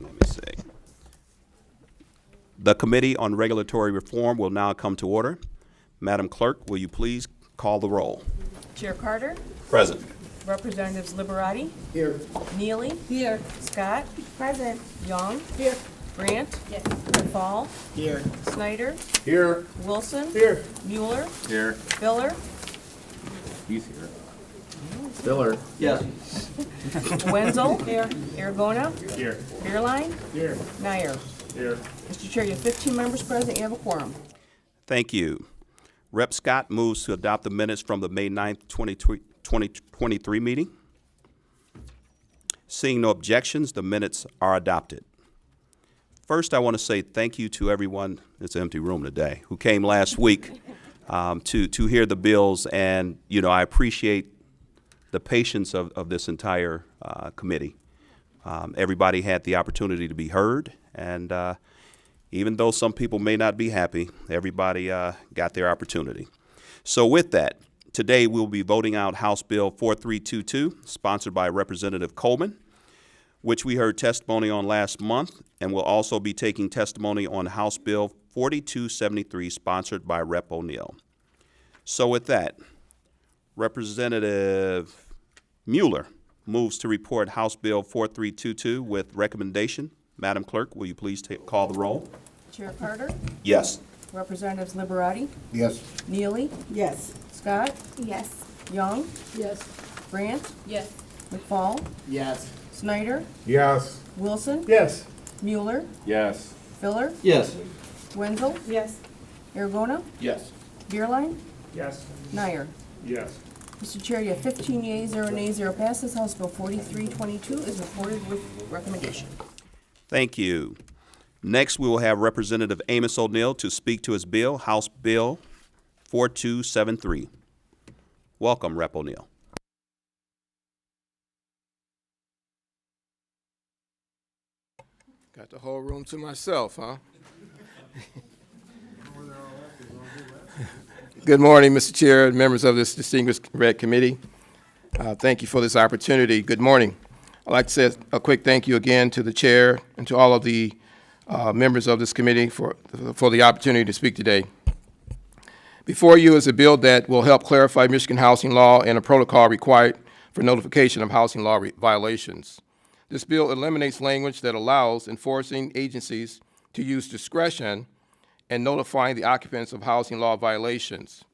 Let me see. The Committee on Regulatory Reform will now come to order. Madam Clerk, will you please call the roll? Chair Carter, Present. Representatives Liberati, Here. Neely, Here. Scott, Present. Young, Here. Grant, Yes. McFall, Here. Snyder, Here. Wilson, Here. Mueller, Here. Filler, He's here. Stiller. Yes. Wenzel, Aragona, Here. Beerline, Here. Nyer. Here. Mr. Chair, you have 15 members present, you have a quorum. Thank you. Rep. Scott moves to adopt the minutes from the May 9th, 2023 meeting. Seeing no objections, the minutes are adopted. First, I want to say thank you to everyone, it's an empty room today, who came last week to hear the bills. And, you know, I appreciate the patience of this entire committee. Everybody had the opportunity to be heard, and even though some people may not be happy, everybody got their opportunity. So with that, today we'll be voting out House Bill 4322, sponsored by Representative Coleman, which we heard testimony on last month, and we'll also be taking testimony on House Bill 4273, sponsored by Rep. O'Neill. So with that, Representative Mueller moves to report House Bill 4322 with recommendation. Madam Clerk, will you please call the roll? Chair Carter, Yes. Representatives Liberati, Yes. Neely, Yes. Scott, Yes. Young, Yes. Grant, Yes. McFall, Yes. Snyder, Yes. Wilson, Yes. Mueller, Yes. Filler, Yes. Wenzel, Yes. Aragona, Yes. Beerline, Yes. Nyer. Yes. Mr. Chair, you have 15 yeas, 0 nays, 0 passes. House Bill 4322 is reported with recommendation. Thank you. Next, we will have Representative Amos O'Neill to speak to his bill, House Bill 4273. Welcome, Rep. O'Neill. Got the whole room to myself, huh? Good morning, Mr. Chair and members of this distinguished Red Committee. Thank you for this opportunity. Good morning. I'd like to say a quick thank you again to the chair and to all of the members of this committee for the opportunity to speak today. Before you is a bill that will help clarify Michigan housing law and a protocol required for notification of housing law violations. This bill eliminates language that allows enforcing agencies to use discretion in notifying the occupants of housing law violations.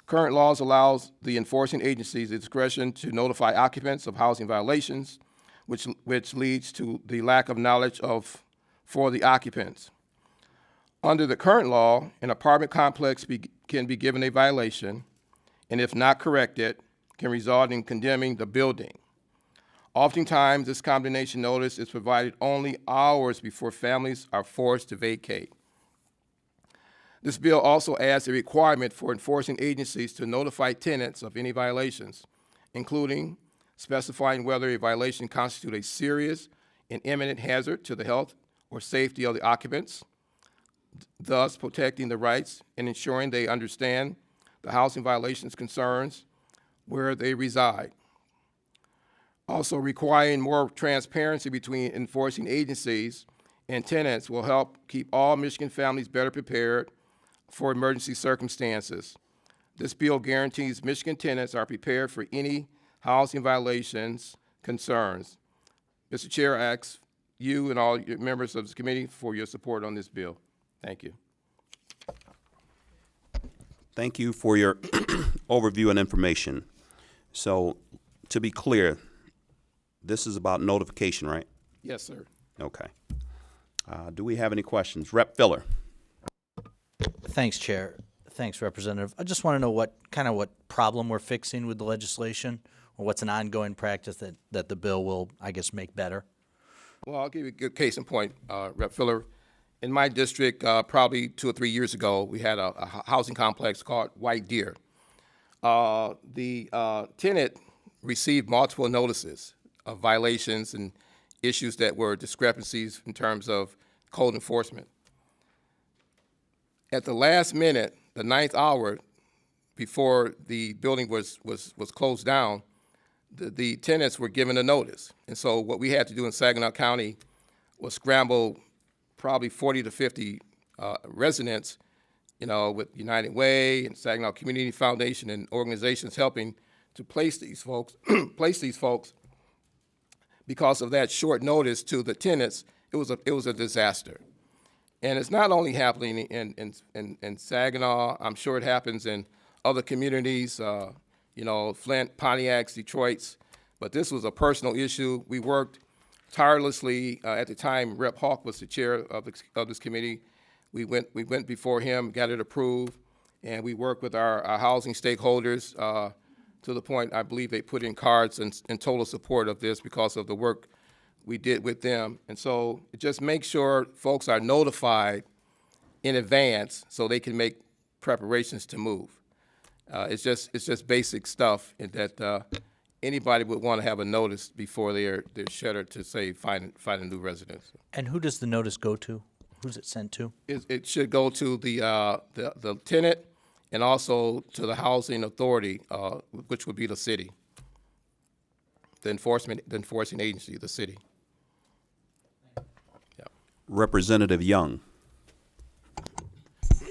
Current laws allows the enforcing agencies the discretion to notify occupants of housing violations, which leads to the lack of knowledge for the occupants. Under the current law, an apartment complex can be given a violation, and if not corrected, can result in condemning the building. Oftentimes, this condemnation notice is provided only hours before families are forced to vacate. This bill also adds a requirement for enforcing agencies to notify tenants of any violations, including specifying whether a violation constitutes a serious and imminent hazard to the health or safety of the occupants, thus protecting the rights and ensuring they understand the housing violations concerns where they reside. Also, requiring more transparency between enforcing agencies and tenants will help keep all Michigan families better prepared for emergency circumstances. This bill guarantees Michigan tenants are prepared for any housing violations concerns. Mr. Chair, I ask you and all your members of this committee for your support on this bill. Thank you. Thank you for your overview and information. So, to be clear, this is about notification, right? Yes, sir. Okay. Do we have any questions? Rep. Filler. Thanks, Chair. Thanks, Representative. I just want to know what problem we're fixing with the legislation, or what's an ongoing practice that the bill will, I guess, make better. Well, I'll give you a good case in point, Rep. Filler. In my district, probably 2 or 3 years ago, we had a housing complex called White Deer. The tenant received multiple notices of violations and issues that were discrepancies in terms of code enforcement. At the last minute, the 9th hour, before the building was closed down, the tenants were given a notice. And so what we had to do in Saginaw County will scramble probably 40 to 50 residents, with United Way and Saginaw Community Foundation and organizations helping to place these folks, because of that short notice to the tenants. It was a disaster. And it's not only happening in Saginaw. I'm sure it happens in other communities, Flint, Pontiacs, Detroit's. But this was a personal issue. We worked tirelessly. At the time, Rep. Hawk was the chair of this committee. We went before him, got it approved, and we worked with our housing stakeholders to the point I believe they put in cards in total support of this because of the work we did with them. And so just make sure folks are notified in advance so they can make preparations to move. It's just basic stuff that anybody would want to have a notice before they're shuttered to say find a new residence. And who does the notice go to? Who's it sent to? It should go to the tenant and also to the housing authority, which would be the city, the enforcing agency, the city. Representative Young.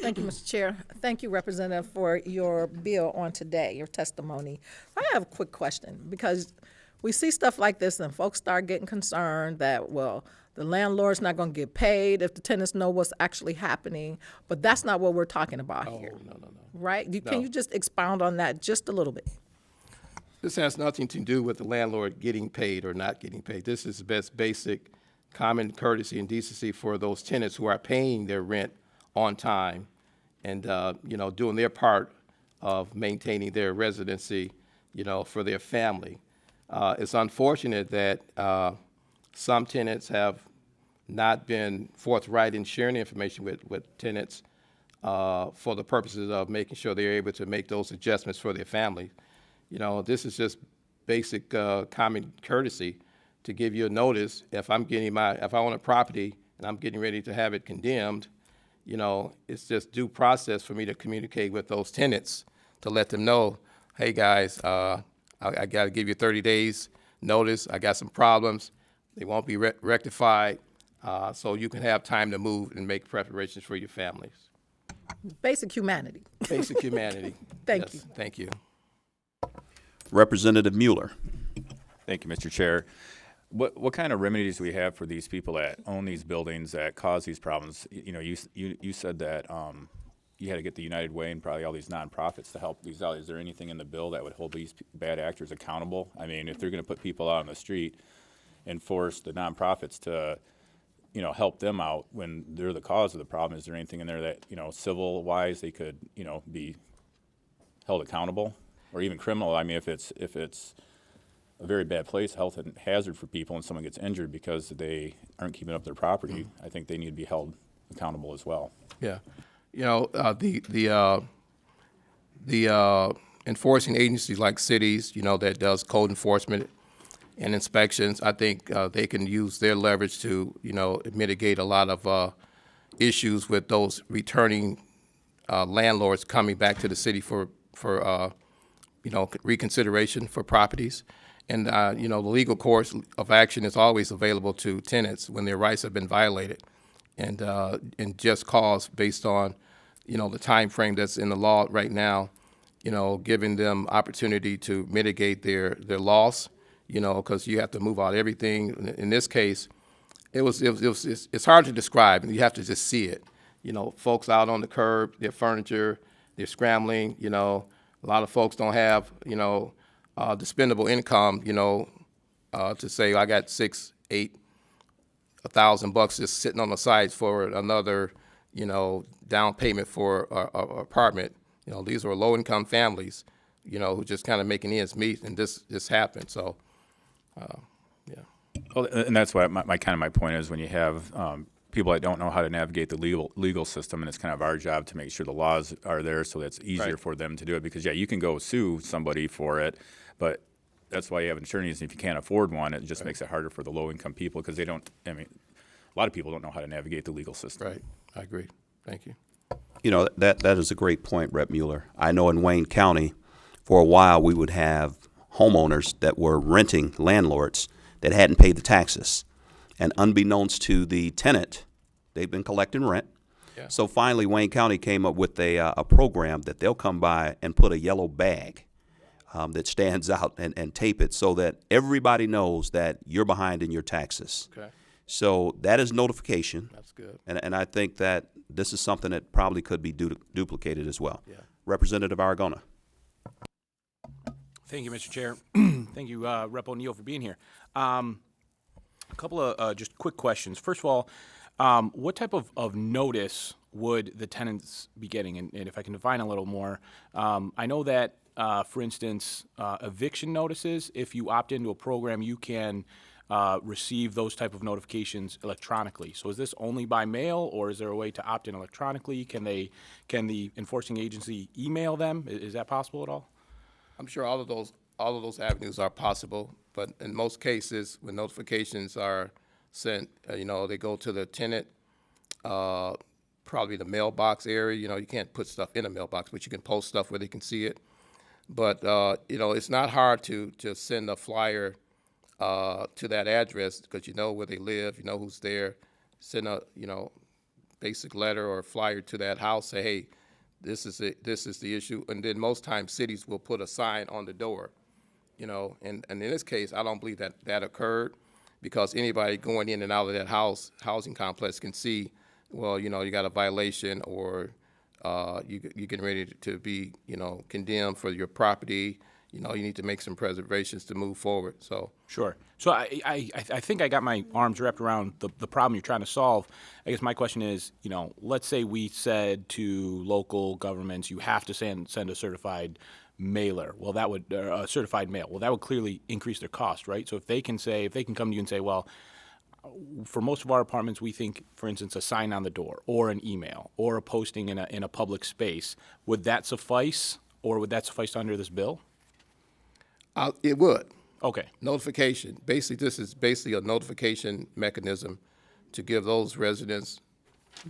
Thank you, Mr. Chair. Thank you, Representative, for your bill on today, your testimony. I have a quick question, because we see stuff like this and folks start getting concerned that, well, the landlord's not going to get paid if the tenants know what's actually happening, but that's not what we're talking about here. No. Right? No. Can you just expound on that just a little bit? This has nothing to do with the landlord getting paid or not getting paid. This is the best basic common courtesy and decency for those tenants who are paying their rent on time and, doing their part of maintaining their residency, for their family. It's unfortunate that some tenants have not been forthright in sharing information with tenants for the purposes of making sure they're able to make those adjustments for their family. This is just basic common courtesy to give you a notice if I own a property and I'm getting ready to have it condemned. It's just due process for me to communicate with those tenants to let them know, hey guys, I got to give you 30 days notice. I got some problems. They won't be rectified, so you can have time to move and make preparations for your families. Basic humanity. Basic humanity. Thank you. Thank you. Representative Mueller. Thank you, Mr. Chair. What kind of remedies do we have for these people that own these buildings that cause these problems? You said that you had to get the United Way and probably all these nonprofits to help these out. Is there anything in the bill that would hold these bad actors accountable? I mean, if they're going to put people out on the street and force the nonprofits to, help them out when they're the cause of the problem, is there anything in there that, civil-wise they could, be held accountable, or even criminal? I mean, if it's a very bad place, health and hazard for people, and someone gets injured because they aren't keeping up their property, I think they need to be held accountable as well. Yeah. The enforcing agencies like cities, that does code enforcement and inspections, I think they can use their leverage to, mitigate a lot of issues with those returning landlords coming back to the city for reconsideration for properties. And, the legal course of action is always available to tenants when their rights have been violated. And just cause based on, the time frame that's in the law right now, giving them opportunity to mitigate their loss, because you have to move out everything. In this case, it's hard to describe, and you have to just see it. Folks out on the curb, their furniture, they're scrambling. A lot of folks don't have, dispendable income, to say I got $1,000 just sitting on the side for another, down payment for a apartment. These are low-income families, who just kind of making ends meet, and this happened. So, yeah. Well, and that's why my point is when you have people that don't know how to navigate the legal system, and it's kind of our job to make sure the laws are there so that's easier Right. for them to do it. Because you can go sue somebody for it, but that's why you have attorneys. And if you can't afford one, it just makes it harder for the low-income people because they don't. I mean, a lot of people don't know how to navigate the legal system. Right. I agree. Thank you. That is a great point, Rep. Mueller. I know in Wayne County, for a while, we would have homeowners that were renting landlords that hadn't paid the taxes. And unbeknownst to the tenant, they've been collecting rent. Yeah. So finally, Wayne County came up with a program that they'll come by and put a yellow bag that stands out and tape it so that everybody knows that you're behind in your taxes. Okay, So that is notification. that's good. And I think that this is something that probably could be duplicated as well. Yeah. Representative Aragona. Thank you, Mr. Chair. Thank you, Rep. O'Neill, for being here. A couple of just quick questions. First of all, what type of notice would the tenants be getting? And if I can define a little more, I know that, for instance, eviction notices, if you opt into a program, you can receive those type of notifications electronically. So is this only by mail, or is there a way to opt in electronically? Can the enforcing agency email them? Is that possible at all? I'm sure all of those avenues are possible, but in most cases, when notifications are sent, they go to the tenant, probably the mailbox area. You can't put stuff in a mailbox, but you can post stuff where they can see it. But it's not hard to send a flyer to that address because you know where they live, you know who's there. Send a basic letter or flyer to that house. Say, hey, this is it. This is the issue. And then most times cities will put a sign on the door, And in this case, I don't believe that occurred because anybody going in and out of that housing complex can see, well, you got a violation or you're getting ready to be, condemned for your property. You need to make some preservations to move forward. So Sure. So I think I got my arms wrapped around the problem you're trying to solve. I guess my question is, let's say we said to local governments, you have to send a certified mailer. Well, that would a certified mail. Well, that would clearly increase their cost, right? So if they can come to you and say, well, for most of our apartments, we think, for instance, a sign on the door or an email or a posting in a public space, would that suffice, or would that suffice under this bill? it would. Okay. Notification. Basically, this is basically a notification mechanism to give those residents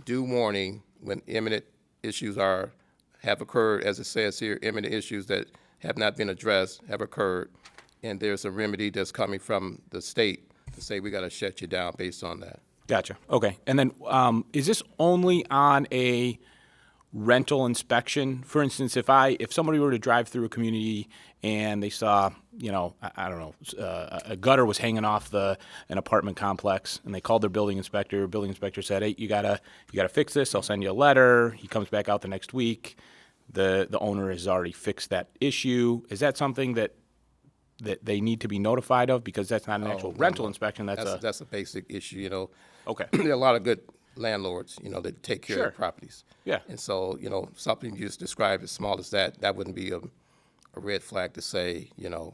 due warning when imminent issues have occurred, as it says here, imminent issues that have not been addressed have occurred, and there's a remedy that's coming from the state to say we got to shut you down based on that. Gotcha. Okay. And then is this only on a rental inspection? For instance, if somebody were to drive through a community and they saw, I don't know, a gutter was hanging off an apartment complex, and they called their building inspector. Building inspector said, "Hey, you gotta fix this. I'll send you a letter." He comes back out the next week. The owner has already fixed that issue. Is that something that they need to be notified of, because that's not an actual rental inspection? That's a basic issue. Okay. There are a lot of good landlords, that take care of Sure. their properties. Yeah. And so, something you just described as small as that wouldn't be a red flag to say, you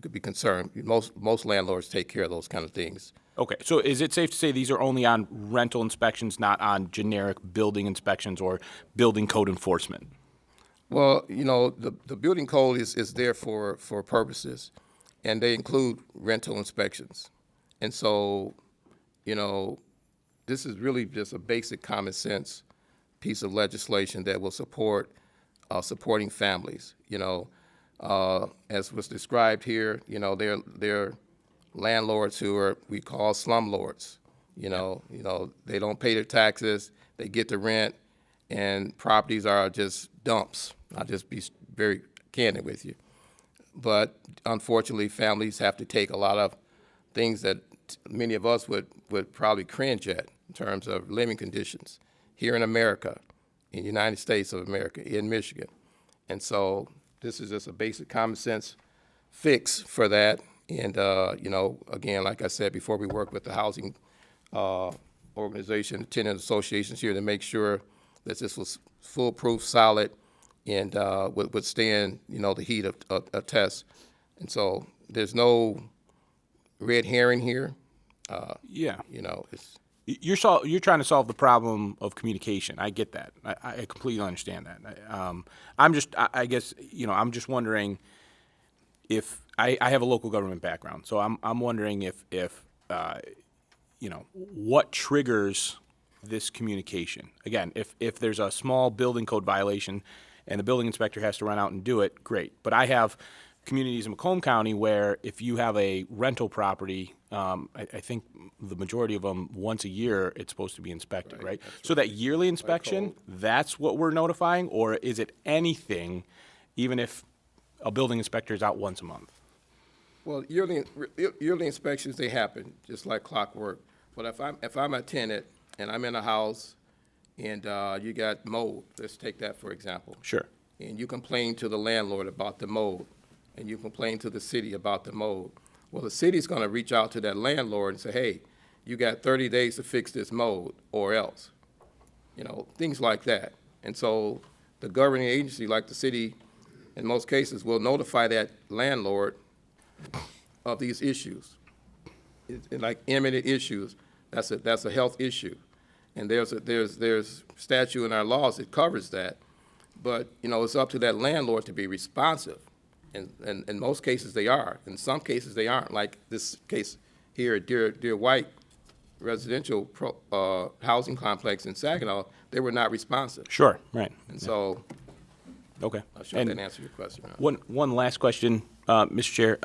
could be concerned. Most landlords take care of those kind of things. Okay, so is it safe to say these are only on rental inspections, not on generic building inspections or building code enforcement? Well, the building code is there for purposes, and they include rental inspections. And so, this is really just a basic common sense piece of legislation that will support supporting families. As was described here, they're landlords who we call slumlords. They don't pay their taxes, they get the rent, and properties are just dumps. I'll just be very candid with you. But unfortunately, families have to take a lot of things that many of us would probably cringe at in terms of living conditions here in America, in the United States of America, in Michigan. And so this is just a basic common sense fix for that. And, again, like I said before, we work with the housing organization, tenant associations here to make sure that this was foolproof, solid, and would withstand, the heat of a test. And so there's no red herring here. Yeah. It's You're trying to solve the problem of communication. I get that. I completely understand that. I guess, I'm just wondering if I have a local government background, so I'm wondering if what triggers this communication. Again, if there's a small building code violation and the building inspector has to run out and do it, great. But I have communities in Macomb County where if you have a rental property, I think the majority of them, once a year, it's supposed to be inspected, right? So that yearly inspection, that's what we're notifying, or is it anything, even if a building inspector is out once a month? Well, yearly inspections, they happen, just like clockwork. But if I'm a tenant and I'm in a house and you got mold, let's take that for example. Sure. And you complain to the landlord about the mold, and you complain to the city about the mold. Well, the city's gonna reach out to that landlord and say, hey, you got 30 days to fix this mold or else. You know, things like that. And so the governing agency, like the city, in most cases, will notify that landlord of these issues. Like imminent issues, that's a health issue. And there's statute in our laws that covers that. But, you know, it's up to that landlord to be responsive. And in most cases, they are. In some cases, they aren't. Like this case here at Deer White residential housing complex in Saginaw, they were not responsive. Sure, right. And so, Okay. I'm sure that answered your question. One last question, Mr. Chair.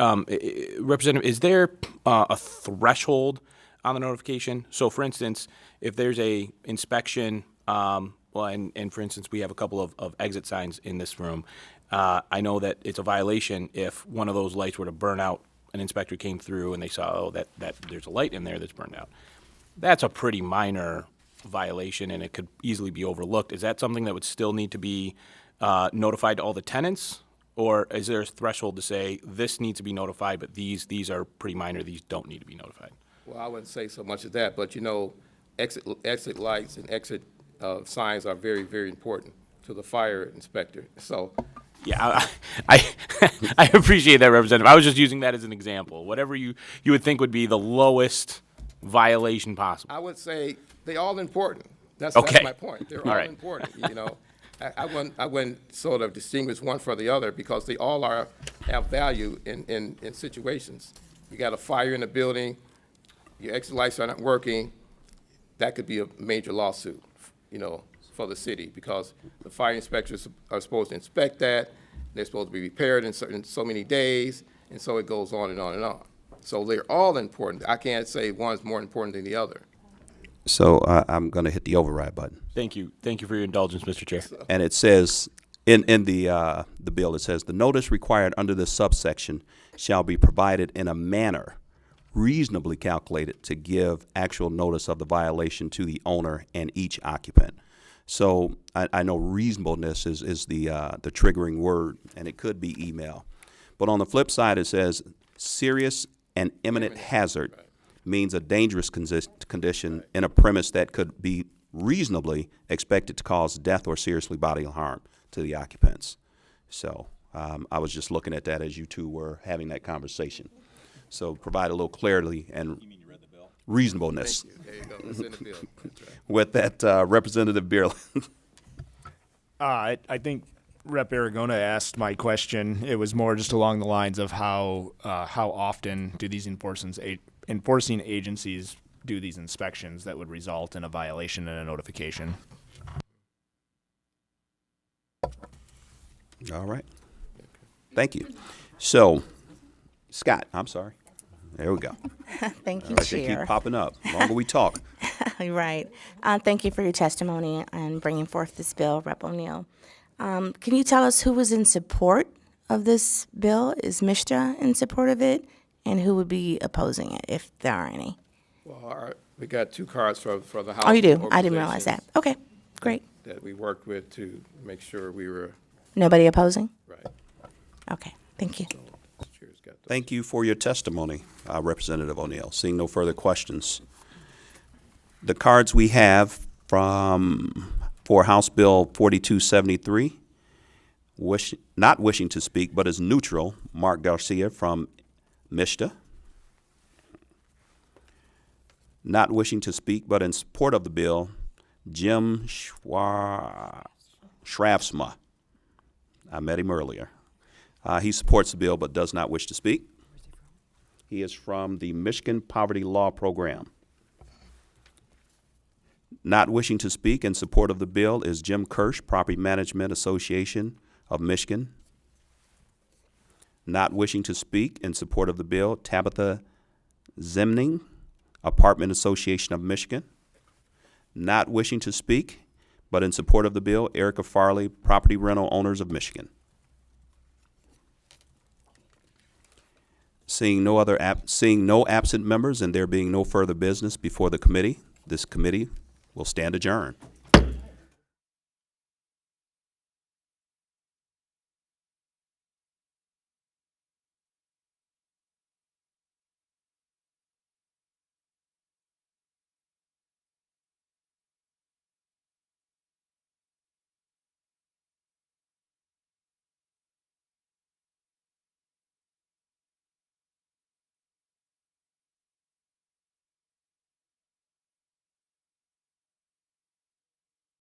Representative, is there a threshold on the notification? So, for instance, if there's a inspection, and for instance, we have a couple of exit signs in this room. I know that it's a violation if one of those lights were to burn out. An inspector came through and they saw, that there's a light in there that's burned out. That's a pretty minor violation, and it could easily be overlooked. Is that something that would still need to be notified to all the tenants? Or is there a threshold to say this needs to be notified, but these are pretty minor, these don't need to be notified? Well, I wouldn't say so much of that, but you know, exit lights and exit signs are very, very important to the fire inspector. So, Yeah, I appreciate that, Representative. I was just using that as an example. Whatever you would think would be the lowest violation possible. I would say they all important. That's Okay. my point. They're All all right. important. You know, I wouldn't sort of distinguish one from the other because they all have value in situations. You got a fire in the building, your exit lights are not working. That could be a major lawsuit, you know, for the city because the fire inspectors are supposed to inspect that. They're supposed to be repaired in so many days, and so it goes on and on and on. So they're all important. I can't say one's more important than the other. So I'm going to hit the override button. Thank you for your indulgence, Mr. Chair. And it says, in the bill, it says, the notice required under this subsection shall be provided in a manner reasonably calculated to give actual notice of the violation to the owner and each occupant. So I know reasonableness is the triggering word, and it could be email. But on the flip side, it says serious and imminent hazard means a dangerous condition in a premise that could be reasonably expected to cause death or seriously bodily harm to the occupants. So I was just looking at that as you two were having that conversation. So provide a little clarity and reasonableness. There you go. It's in the bill. That's right. With that, Representative Bierland. I think Rep. Aragona asked my question. It was more just along the lines of how often do these enforcing agencies do these inspections that would result in a violation and a notification. All right. Thank you. So, Scott, I'm sorry. There we go. Thank you, All right, they Chair. keep popping up. The longer we talk. Right. Thank you for your testimony and bringing forth this bill, Rep. O'Neill. Can you tell us who was in support of this bill? Is MSHDA in support of it? And who would be opposing it, if there are any? Well, we got two cards for the house. Oh, you do? I didn't realize that. Okay, great. That we worked with to make sure we were Nobody opposing? right. Okay, thank you. Chair's got those. Thank you for your testimony, Representative O'Neill. Seeing no further questions. The cards we have for House Bill 4273, not wishing to speak but is neutral, Mark Garcia from MSHDA. Not wishing to speak but in support of the bill, Jim Schravsma. I met him earlier. He supports the bill but does not wish to speak. He is from the Michigan Poverty Law Program. Not wishing to speak in support of the bill is Jim Kirsch, Property Management Association of Michigan. Not wishing to speak in support of the bill, Tabitha Zimning, Apartment Association of Michigan. Not wishing to speak, but in support of the bill, Erica Farley, Property Rental Owners of Michigan. Seeing no absent members and there being no further business before the committee, this committee will stand adjourned.